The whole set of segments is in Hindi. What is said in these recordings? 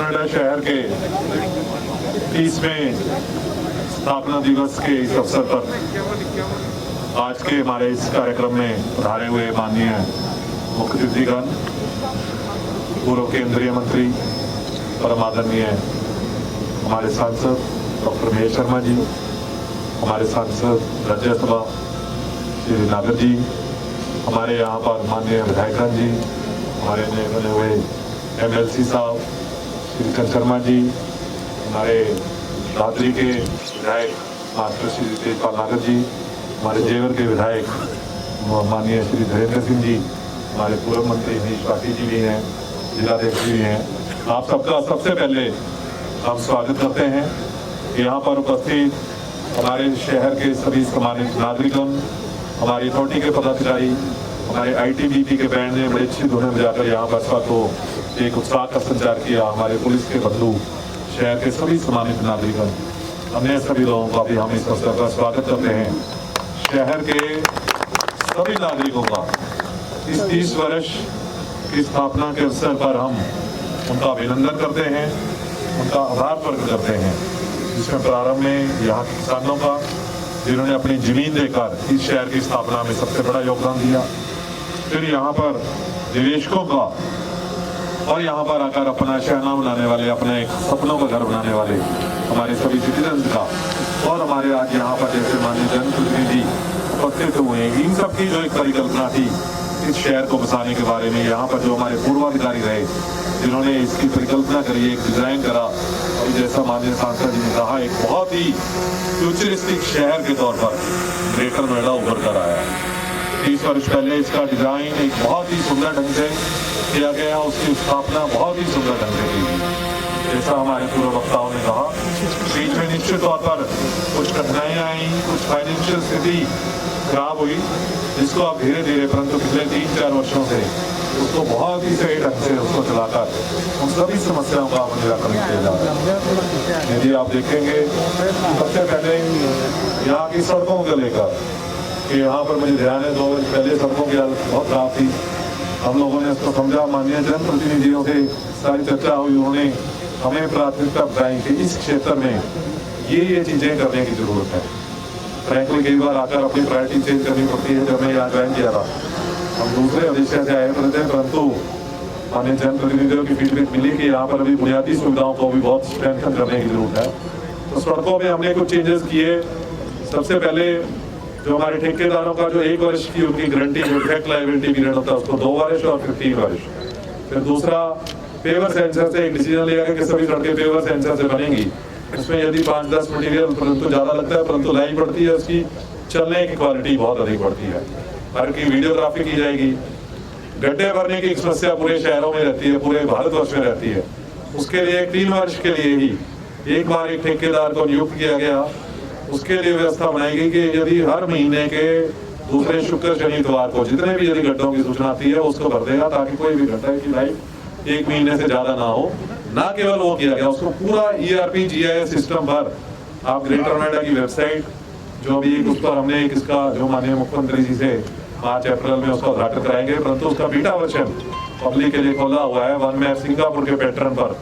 नोएडा शहर के 30वें स्थापना दिवस के इस अवसर पर आज के हमारे इस कार्यक्रम में पधारे हुए माननीय मुख्य अतिथिगण, पूर्व केंद्रीय मंत्री, परम आदरणीय हमारे सांसद डॉक्टर महेश शर्मा जी, हमारे सांसद राज्यसभा श्री नागर जी, हमारे यहाँ पर माननीय विधायकगण जी, हमारे नए बने हुए MLC साहब श्री चंद्र शर्मा जी, हमारे दादरी के विधायक मास्टर श्री तेजपाल नागर जी, हमारे जेवर के विधायक माननीय श्री धीरेन्द्र सिंह जी, हमारे पूर्व मंत्री मनीष पाटिल जी भी हैं, जिलाध्यक्ष भी हैं। आप सबका सबसे पहले हम स्वागत करते हैं। यहाँ पर उपस्थित हमारे शहर के सभी सम्मानित नागरिकगण, हमारी अथॉरिटी के पदाधिकारी, हमारे ITBP के बैंड ने बड़ी अच्छी धुनें बजाकर यहाँ बसपा को एक उत्साह का संचार किया। हमारे पुलिस के बंधु, शहर के सभी सम्मानित नागरिकगण, अन्य सभी लोगों का भी हम इस अवसर का स्वागत करते हैं। शहर के सभी नागरिकों का इस 30 वर्ष की स्थापना के अवसर पर हम उनका अभिनंदन करते हैं, उनका आभार प्रकट करते हैं। जिसमें प्रारंभ में यहाँ के किसानों का, जिन्होंने अपनी जमीन देकर इस शहर की स्थापना में सबसे बड़ा योगदान दिया, फिर यहाँ पर निवेशकों का, और यहाँ पर आकर अपना शहना बनाने वाले, अपने सपनों का घर बनाने वाले हमारे सभी सिटीजन का, और हमारे आज यहाँ पर जैसे माननीय जनप्रतिनिधि उपस्थित हुए हैं, इन सब की जो एक परिकल्पना थी इस शहर को बसाने के बारे में, यहाँ पर जो हमारे पूर्वाधिकारी रहे जिन्होंने इसकी परिकल्पना करी, एक डिजाइन करा, और जैसा माननीय सांसद जी ने कहा, एक बहुत ही फ्यूचरिस्टिक शहर के तौर पर ग्रेटर नोएडा उभर कर आया। 30 वर्ष पहले इसका डिजाइन एक बहुत ही सुंदर ढंग से किया गया, उसकी स्थापना बहुत ही सुंदर ढंग से की गई। जैसा हमारे पूर्व वक्ताओं ने कहा, बीच में निश्चित तौर पर कुछ कठिनाइयां आई, कुछ फाइनेंशियल स्थिति खराब हुई, जिसको अब धीरे धीरे, परंतु पिछले 3-4 वर्षों से उसको बहुत ही सही ढंग से उसको चलाकर उन सभी समस्याओं का निराकरण किया जा रहा है। यदि आप देखेंगे, सबसे पहले यहाँ की सड़कों को लेकर कि यहाँ पर मुझे ध्यान है 2 वर्ष पहले सड़कों की हालत बहुत खराब थी। हम लोगों ने इसको समझा, माननीय जनप्रतिनिधियों से सारी चर्चा हुई, उन्होंने हमें प्राथमिकता बताई कि इस क्षेत्र में ये चीजें करने की जरूरत है। फ्रैंकली कई बार आकर अपनी प्रायोरिटी चेंज करनी पड़ती है। जब मैं यहाँ ज्वाइन किया था, हम दूसरे उद्देश्य से आए थे, परंतु माननीय जनप्रतिनिधियों की फीडबैक मिली कि यहाँ पर अभी बुनियादी सुविधाओं को भी बहुत स्ट्रेंथन करने की जरूरत है। तो सड़कों में हमने कुछ चेंजेस किए। सबसे पहले जो हमारे ठेकेदारों का जो 1 वर्ष की उनकी गारंटी, जो डिफेक्ट लायबिलिटी पीरियड होता है, उसको 2 वर्ष और फिर 3 वर्ष। फिर दूसरा, पेवर सेंसर से एक डिसीजन लिया गया कि सभी सड़कें पेवर सेंसर से बनेंगी। इसमें यदि 5-10 मटीरियल परंतु ज्यादा लगता है, परंतु लाइन बढ़ती है, उसकी चलने की क्वालिटी बहुत अधिक बढ़ती है। हर की वीडियोग्राफी की जाएगी। गड्ढे भरने की समस्या पूरे शहरों में रहती है, पूरे भारतवर्ष में रहती है। उसके लिए 3 वर्ष के लिए ही एक बार एक ठेकेदार को नियुक्त किया गया। उसके लिए व्यवस्था बनाई गई कि यदि हर महीने के दूसरे शुक्र शनि इतवार को जितने भी यदि गड्ढों की सूचना आती है उसको भर देगा, ताकि कोई भी गड्ढे की लाइफ 1 महीने से ज्यादा ना हो। ना केवल वो किया गया, उसको पूरा ERP GIS सिस्टम पर आप ग्रेटर नोएडा की वेबसाइट जो भी उस पर हमने एक इसका जो माननीय मुख्यमंत्री जी से 5 अप्रैल में उसका उद्घाटन कराएंगे, परंतु उसका बीटा वर्जन पब्लिक के लिए खोला हुआ है। वन मैप सिंगापुर के पैटर्न पर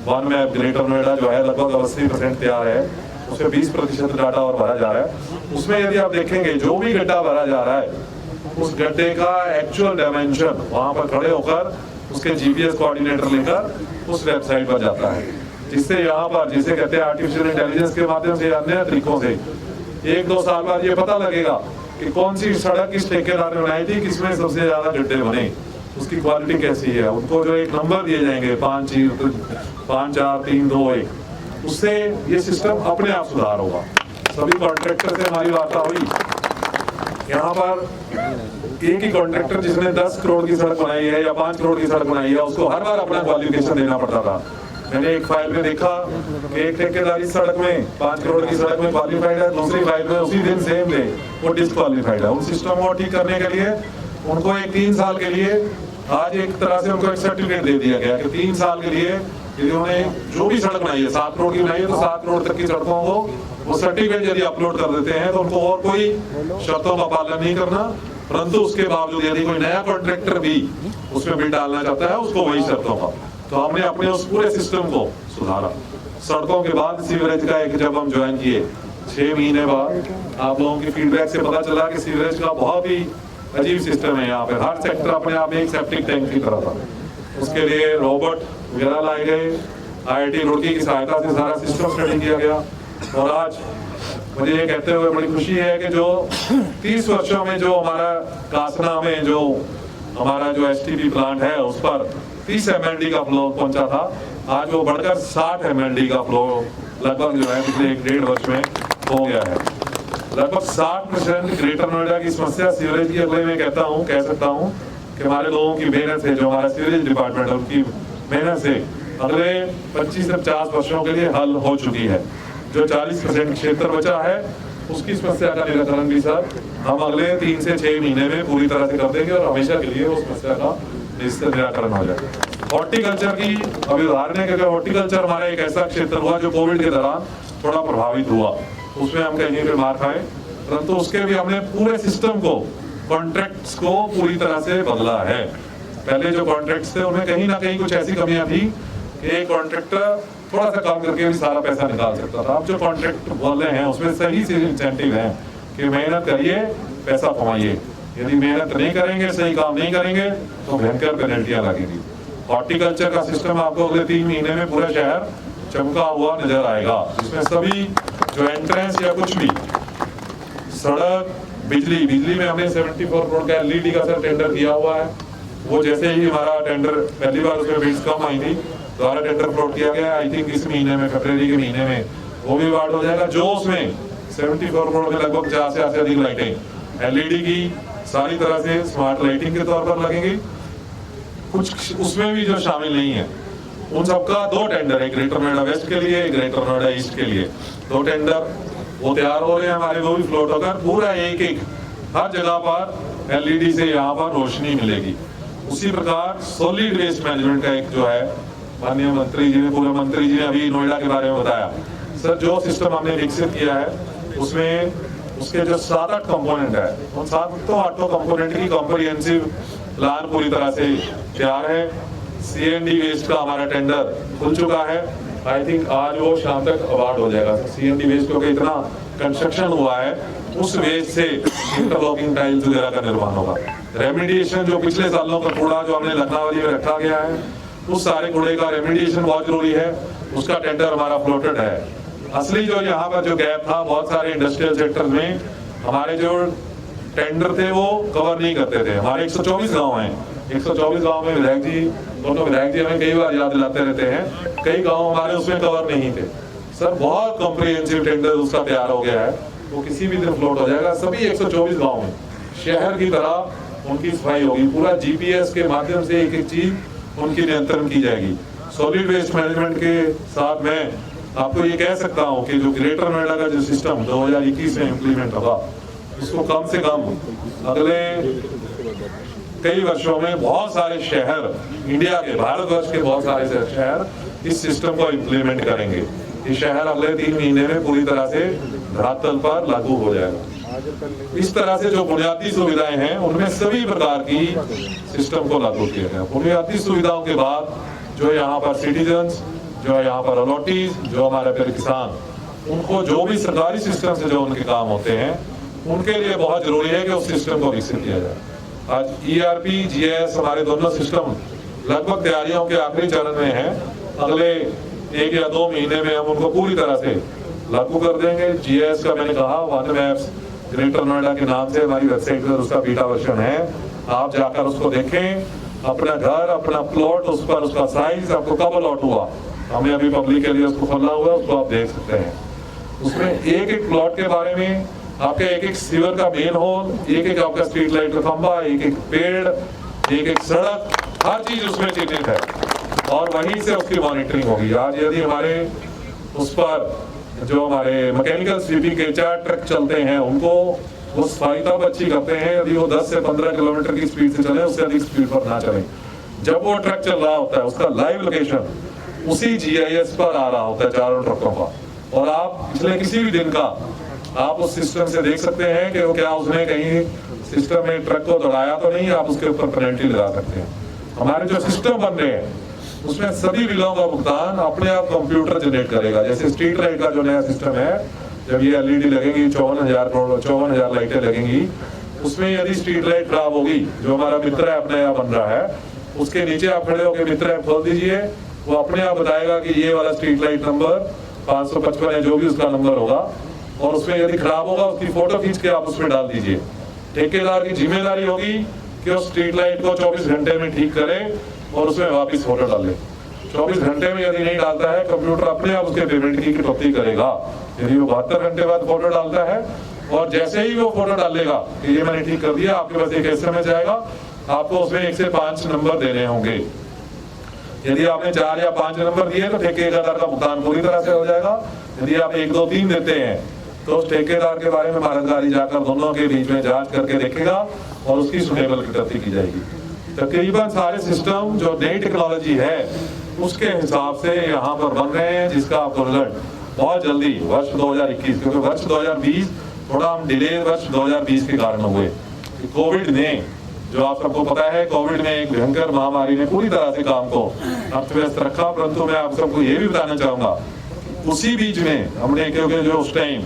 वन मैप ग्रेटर नोएडा जो है लगभग 80% तैयार है, उसमें 20% डाटा और भरा जा रहा है। उसमें यदि आप देखेंगे, जो भी गड्ढा भरा जा रहा है, उस गड्ढे का एक्चुअल डायमेंशन वहां पर खड़े होकर उसके GPS कोऑर्डिनेटर लेकर उस वेबसाइट पर जाता है, जिससे यहाँ पर जिसे कहते हैं आर्टिफिशियल इंटेलिजेंस के माध्यम से, अन्य तरीकों से 1-2 साल बाद ये पता लगेगा कि कौन सी सड़क किस ठेकेदार ने बनाई थी, किसमें सबसे ज्यादा गड्ढे बने, उसकी क्वालिटी कैसी है। उनको जो एक नंबर दिए जाएंगे 5, 4, 3, 2, 1, उससे ये सिस्टम अपने आप सुधार होगा। सभी कॉन्ट्रैक्टर से हमारी वार्ता हुई। यहाँ पर एक ही कॉन्ट्रैक्टर जिसने 10 करोड़ की सड़क बनाई है या 5 करोड़ की सड़क बनाई है, उसको हर बार अपना क्वालिफिकेशन देना पड़ता था। मैंने एक फाइल में देखा कि एक ठेकेदार इस सड़क में 5 करोड़ की सड़क में क्वालिफाइड है, दूसरी फाइल में उसी दिन सेम डे वो डिस्क्वालिफाइड है। उस सिस्टम को ठीक करने के लिए उनको एक 3 साल के लिए, आज एक तरह से उनको एक सर्टिफिकेट दे दिया गया कि 3 साल के लिए इन्होंने जो भी सड़क बनाई है, 7 करोड़ की बनाई है, तो 7 करोड़ तक की सड़कों को वो सर्टिफिकेट यदि अपलोड कर देते हैं तो उनको और कोई शर्तों का पालन नहीं करना। परंतु उसके बावजूद यदि कोई नया कॉन्ट्रैक्टर भी उसमें बिल डालना चाहता है, उसको वही शर्तों का तो हमने अपने उस पूरे सिस्टम को सुधारा। सड़कों के बाद सीवरेज का एक जब हम ज्वाइन किए 6 महीने बाद, आप लोगों की फीडबैक से पता चला कि सीवरेज का बहुत ही अजीब सिस्टम है। यहाँ पे हर सेक्टर अपने आप में एक सेप्टिक टैंक की तरह था। उसके लिए रोबोट वगैरह लाए गए, IIT रुड़की की सहायता से सारा सिस्टम स्टडी किया गया। और आज मुझे ये कहते हुए बड़ी खुशी है कि जो 30 वर्षों में जो हमारा कासना में जो हमारा जो STP प्लांट है उस पर 30 MLD का फ्लो पहुंचा था, आज वो बढ़कर 60 MLD का फ्लो लगभग जो है पिछले 1-1.5 वर्ष में हो गया है। लगभग 60% ग्रेटर नोएडा की समस्या सीवरेज की अगले में कह सकता हूँ कि हमारे लोगों की मेहनत से, जो हमारा सीवरेज डिपार्टमेंट है उनकी मेहनत से अगले 25 से 50 वर्षों के लिए हल हो चुकी है। जो 40% क्षेत्र बचा है उसकी समस्या का निराकरण भी सर हम अगले 3 से 6 महीने में पूरी तरह से कर देंगे और हमेशा के लिए उस समस्या का निराकरण हो जाए। हॉर्टिकल्चर की अभी उदाहरण है कि हॉर्टिकल्चर हमारा एक ऐसा क्षेत्र हुआ जो कोविड के दौरान थोड़ा प्रभावित हुआ, उसमें हम कहीं पे मार खाए, परंतु उसके भी हमने पूरे सिस्टम को, कॉन्ट्रैक्ट्स को पूरी तरह से बदला है। पहले जो कॉन्ट्रैक्ट्स थे उनमें कहीं ना कहीं कुछ ऐसी कमियां थी कि एक कॉन्ट्रैक्टर थोड़ा सा काम करके भी सारा पैसा निकाल सकता था। अब जो कॉन्ट्रैक्ट बोल रहे हैं उसमें सही से इंसेंटिव है कि मेहनत करिए, पैसा कमाइए। यदि मेहनत नहीं करेंगे, सही काम नहीं करेंगे तो भयंकर पेनल्टियां लगेगी। हॉर्टिकल्चर का सिस्टम आपको अगले 3 महीने में पूरा शहर चमका हुआ नजर आएगा, जिसमें सभी जो एंट्रेंस या कुछ भी सड़क, बिजली में हमने 74 करोड़ का LED का सर टेंडर किया हुआ है। वो जैसे ही हमारा टेंडर पहली बार उसमें बिड्स कम आई थी, दोबारा टेंडर फ्लोट किया गया। आई थिंक इस महीने में, फरवरी के महीने में वो भी अवार्ड हो जाएगा। जो उसमें 74 करोड़ में लगभग 50 से अधिक लाइटें LED की सारी तरह से स्मार्ट लाइटिंग के तौर पर लगेंगी। कुछ उसमें भी जो शामिल नहीं है उन सबका 2 टेंडर है, ग्रेटर नोएडा वेस्ट के लिए, ग्रेटर नोएडा ईस्ट के लिए 2 टेंडर वो तैयार हो रहे हैं हमारे। वो भी फ्लोट होकर पूरा एक हर जगह पर LED से यहाँ पर रोशनी मिलेगी। उसी प्रकार सॉलिड वेस्ट मैनेजमेंट का एक जो है, माननीय मंत्री जी ने, पूर्व मंत्री जी ने अभी नोएडा के बारे में बताया। सर जो सिस्टम हमने विकसित किया है उसमें उसके जो 7-8 कंपोनेंट है, उन 7-8 कंपोनेंट की कॉम्प्रिहेंसिव प्लान पूरी तरह से तैयार है। CND वेस्ट का हमारा टेंडर खुल चुका है। आई थिंक आज वो शाम तक अवार्ड हो जाएगा। CND वेस्ट क्योंकि इतना कंस्ट्रक्शन हुआ है, उस वेस्ट से इंटरलॉकिंग टाइल्स वगैरह का निर्माण होगा। रेमिडिएशन जो पिछले सालों का कूड़ा जो हमने लखनऊ में रखा गया है, उस सारे कूड़े का रेमिडिएशन बहुत जरूरी है, उसका टेंडर हमारा फ्लोटेड है। असली जो यहाँ पर जो गैप था, बहुत सारे इंडस्ट्रियल सेक्टर में हमारे जो टेंडर थे वो कवर नहीं करते थे। हमारे 124 गांव हैं, 124 गांव में विधायक जी, दोनों विधायक जी हमें कई बार याद दिलाते रहते हैं, कई गांव हमारे उसमें कवर नहीं थे। सर बहुत कॉम्प्रिहेंसिव टेंडर उसका तैयार हो गया है, वो किसी भी दिन फ्लोट हो जाएगा। सभी 124 गांव में शहर की तरह उनकी सफाई होगी, पूरा GPS के माध्यम से एक चीज उनकी नियंत्रण की जाएगी। सॉलिड वेस्ट मैनेजमेंट के साथ मैं आपको ये कह सकता हूँ कि जो ग्रेटर नोएडा का जो सिस्टम 2021 में इम्प्लीमेंट होगा, इसको कम से कम अगले कई वर्षों में बहुत सारे शहर, इंडिया के, भारतवर्ष के बहुत सारे शहर इस सिस्टम को इम्प्लीमेंट करेंगे। ये शहर अगले 3 महीने में पूरी तरह से धरातल पर लागू हो जाएगा। इस तरह से जो बुनियादी सुविधाएं हैं उनमें सभी प्रकार की सिस्टम को लागू किया गया। बुनियादी सुविधाओं के बाद जो यहाँ पर सिटीजन्स, जो यहाँ पर अलॉटीज, जो हमारे फिर किसान, उनको जो भी सरकारी सिस्टम से जो उनके काम होते हैं, उनके लिए बहुत जरूरी है कि उस सिस्टम को विकसित किया जाए। आज ERP, GIS हमारे दोनों सिस्टम लगभग तैयारियों के आखिरी चरण में है। अगले 1 या 2 महीने में हम उनको पूरी तरह से लागू कर देंगे। GIS का मैंने कहा, वन मैप्स ग्रेटर नोएडा के नाम से हमारी वेबसाइट पर उसका बीटा वर्जन है, आप जाकर उसको देखें। अपना घर, अपना प्लॉट, उस पर उसका साइज, आपको कब अलॉट हुआ, हमें अभी पब्लिक के लिए उसको खोलना हुआ, उसको आप देख सकते हैं। उसमें एक प्लॉट के बारे में, आपके एक सीवर का मेन होल, एक आपका स्ट्रीट लाइट का खंभा, एक पेड़, एक सड़क, हर चीज उसमें चिन्हित है और वहीं से उसकी मॉनिटरिंग होगी। आज यदि हमारे उस पर जो हमारे मैकेनिकल स्वीपिंग के 4 ट्रक चलते हैं, उनको वो सफाई तब अच्छी करते हैं यदि वो 10 से 15 किलोमीटर की स्पीड से चले, उससे अधिक स्पीड पर ना चले। जब वो ट्रक चल रहा होता है, उसका लाइव लोकेशन उसी GIS पर आ रहा होता है, चारों ट्रकों का, और आप पिछले किसी भी दिन का आप उस सिस्टम से देख सकते हैं कि वो क्या उसने कहीं सिस्टम में ट्रक को दौड़ाया तो नहीं, आप उसके ऊपर पेनल्टी लगा सकते हैं। हमारे जो सिस्टम बन रहे हैं उसमें सभी बिलों का भुगतान अपने आप कंप्यूटर जनरेट करेगा। जैसे स्ट्रीट लाइट का जो नया सिस्टम है, जब ये एलईडी लगेगी 54,000 लाइटें लगेंगी, उसमें यदि स्ट्रीट लाइट खराब होगी, जो हमारा मित्र ऐप नया बन रहा है, उसके नीचे आप खड़े होकर मित्र ऐप खोल दीजिए, वो अपने आप बताएगा कि ये वाला स्ट्रीट लाइट नंबर 555 है, जो भी उसका नंबर होगा, और उसमें यदि खराब होगा उसकी फोटो खींच के आप उसमें डाल दीजिए। ठेकेदार की जिम्मेदारी होगी कि उस स्ट्रीट लाइट को 24 घंटे में ठीक करे और उसमें वापस फोटो डाले। 24 घंटे में यदि नहीं डालता है, कंप्यूटर अपने आप उसके पेमेंट की कटौती करेगा। यदि वो 72 घंटे बाद फोटो डालता है, और जैसे ही वो फोटो डालेगा कि ये मैंने ठीक कर दिया, आपके पास एक SMS आएगा, आपको उसमें 1 से 5 नंबर देने होंगे। यदि आपने 4 या 5 नंबर दिए तो ठेकेदार का भुगतान पूरी तरह से हो जाएगा। यदि आप 1, 2, 3 देते हैं तो उस ठेकेदार के बारे में मामलतदारी जाकर दोनों के बीच में जांच करके देखेगा और उसकी सुनेबल कटौती की जाएगी। तकरीबन सारे सिस्टम जो नई टेक्नोलॉजी है उसके हिसाब से यहाँ पर बन रहे हैं, जिसका आपको रिजल्ट बहुत जल्दी वर्ष 2021, क्योंकि वर्ष 2020 थोड़ा हम डिले वर्ष 2020 के कारण हुए। कोविड ने, जो आप सबको पता है, कोविड में एक भयंकर महामारी ने पूरी तरह से काम को अर्थव्यस्त रखा। परंतु मैं आप सबको ये भी बताना चाहूंगा, उसी बीच में हमने, क्योंकि जो उस टाइम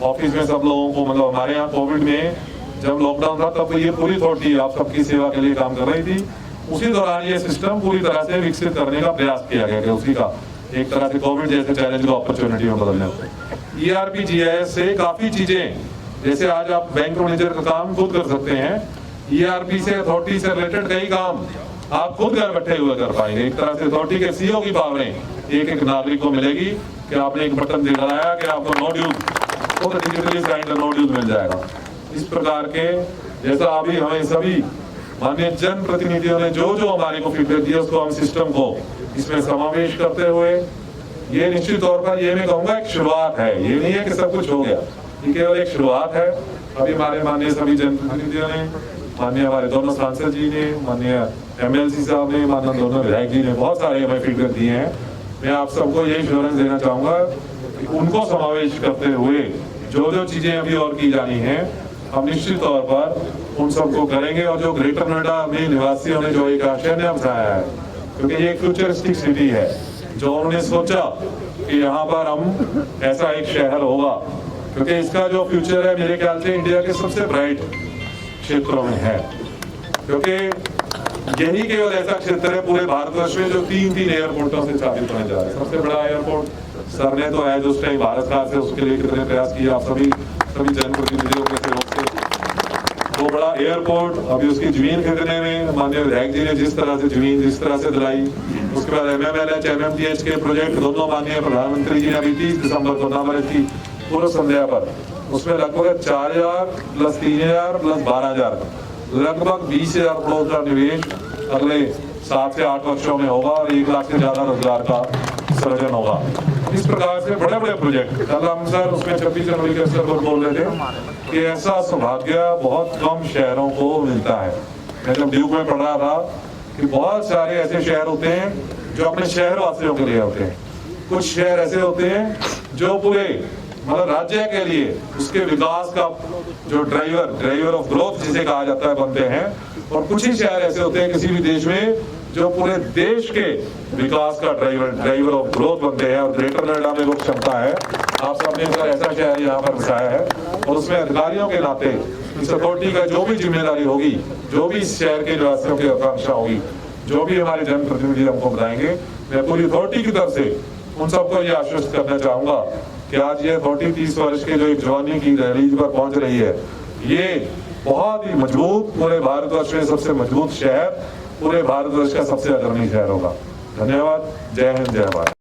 ऑफिस में सब लोगों को, मतलब हमारे यहाँ कोविड में जब लॉकडाउन था तब ये पूरी अथॉरिटी आप सबकी सेवा के लिए काम कर रही थी। उसी दौरान ये सिस्टम पूरी तरह से विकसित करने का प्रयास किया गया कि उसी का एक तरह से कोविड जैसे चैलेंज को अपॉर्चुनिटी में बदलने। ERP GIS से काफी चीजें, जैसे आज आप बैंक मैनेजर का काम खुद कर सकते हैं, ERP से अथॉरिटी से रिलेटेड कई काम आप खुद घर बैठे हुए कर पाएंगे। एक तरह से अथॉरिटी के CEO की पावरें एक नागरिक को मिलेगी कि आपने एक बटन दिखाया कि आपको नो ड्यूज, तो डिजिटली साइंड नो ड्यूज मिल जाएगा। इस प्रकार के, जैसा अभी हमें सभी माननीय जन प्रतिनिधियों ने जो हमारे को फीडबैक दिया, उसको हम सिस्टम को इसमें समावेश करते हुए, ये निश्चित तौर पर ये मैं कहूँगा एक शुरुआत है। ये नहीं है कि सब कुछ हो गया, ये केवल एक शुरुआत है। अभी हमारे माननीय सभी जनप्रतिनिधियों ने, माननीय हमारे दोनों सांसद जी ने, माननीय MLC साहब ने, माननीय दोनों विधायक जी ने बहुत सारे हमें फीडबैक दिए हैं। मैं आप सबको यही एश्योरेंस देना चाहूँगा कि उनको समावेश करते हुए जो चीज़ें अभी और की जानी है, हम निश्चित तौर पर उन सबको करेंगे। और जो ग्रेटर नोएडा में निवासियों ने जो एक आशय ने बताया है, क्योंकि ये एक फ्यूचरिस्टिक सिटी है, जो उन्होंने सोचा कि यहाँ पर हम ऐसा एक शहर होगा, क्योंकि इसका जो फ्यूचर है मेरे ख्याल से इंडिया के सबसे ब्राइट क्षेत्रों में है। क्योंकि यही केवल ऐसा क्षेत्र है पूरे भारतवर्ष में जो 3 एयरपोर्टों से स्थापित होने जा रहे हैं। सबसे बड़ा एयरपोर्ट सर ने तो है, जो उस टाइम भारत सरकार से उसके लिए कितने प्रयास किए, आप सभी जनप्रतिनिधियों के सहयोग से वो बड़ा एयरपोर्ट। अभी उसकी जमीन खरीदने में माननीय विधायक जी ने जिस तरह से जमीन जिस तरह से दिलाई, उसके बाद MMLH MMTH के प्रोजेक्ट दोनों माननीय प्रधानमंत्री जी ने अभी 30 दिसंबर को नामर्ज की पूर्व संध्या पर, उसमें लगभग 4,000 + 3,000 + 12,000 लगभग 20,000 करोड़ का निवेश अगले 7 से 8 वर्षों में होगा और 1 लाख से ज्यादा रोजगार का सृजन होगा। इस प्रकार से बड़े बड़े प्रोजेक्ट, कल हम सर उसमें 26 जनवरी के अवसर पर बोल रहे थे कि ऐसा सौभाग्य बहुत कम शहरों को मिलता है। मैं जब ड्यूक में पढ़ रहा था कि बहुत सारे ऐसे शहर होते हैं जो अपने शहर वासियों के लिए होते हैं, कुछ शहर ऐसे होते हैं जो पूरे मतलब राज्य के लिए उसके विकास का जो ड्राइवर ऑफ ग्रोथ जिसे कहा जाता है बनते हैं, और कुछ ही शहर ऐसे होते हैं किसी भी देश में जो पूरे देश के विकास का ड्राइवर ऑफ ग्रोथ बनते हैं। और ग्रेटर नोएडा में वो क्षमता है। आप सबने ऐसा शहर यहाँ पर बसाया है, और उसमें अधिकारियों के नाते इस अथॉरिटी का जो भी जिम्मेदारी होगी, जो भी इस शहर के निवासियों की आकांक्षा होगी, जो भी हमारे जनप्रतिनिधि हमको बताएंगे, मैं पूरी अथॉरिटी की तरफ से उन सबको ये आश्वस्त करना चाहूंगा कि आज ये अथॉरिटी 30 वर्ष के जो एक जवानी की दहलीज पर पहुंच रही है, ये बहुत ही मजबूत, पूरे भारतवर्ष में सबसे मजबूत शहर, पूरे भारतवर्ष का सबसे अग्रणी शहर होगा। धन्यवाद। जय हिंद, जय भारत।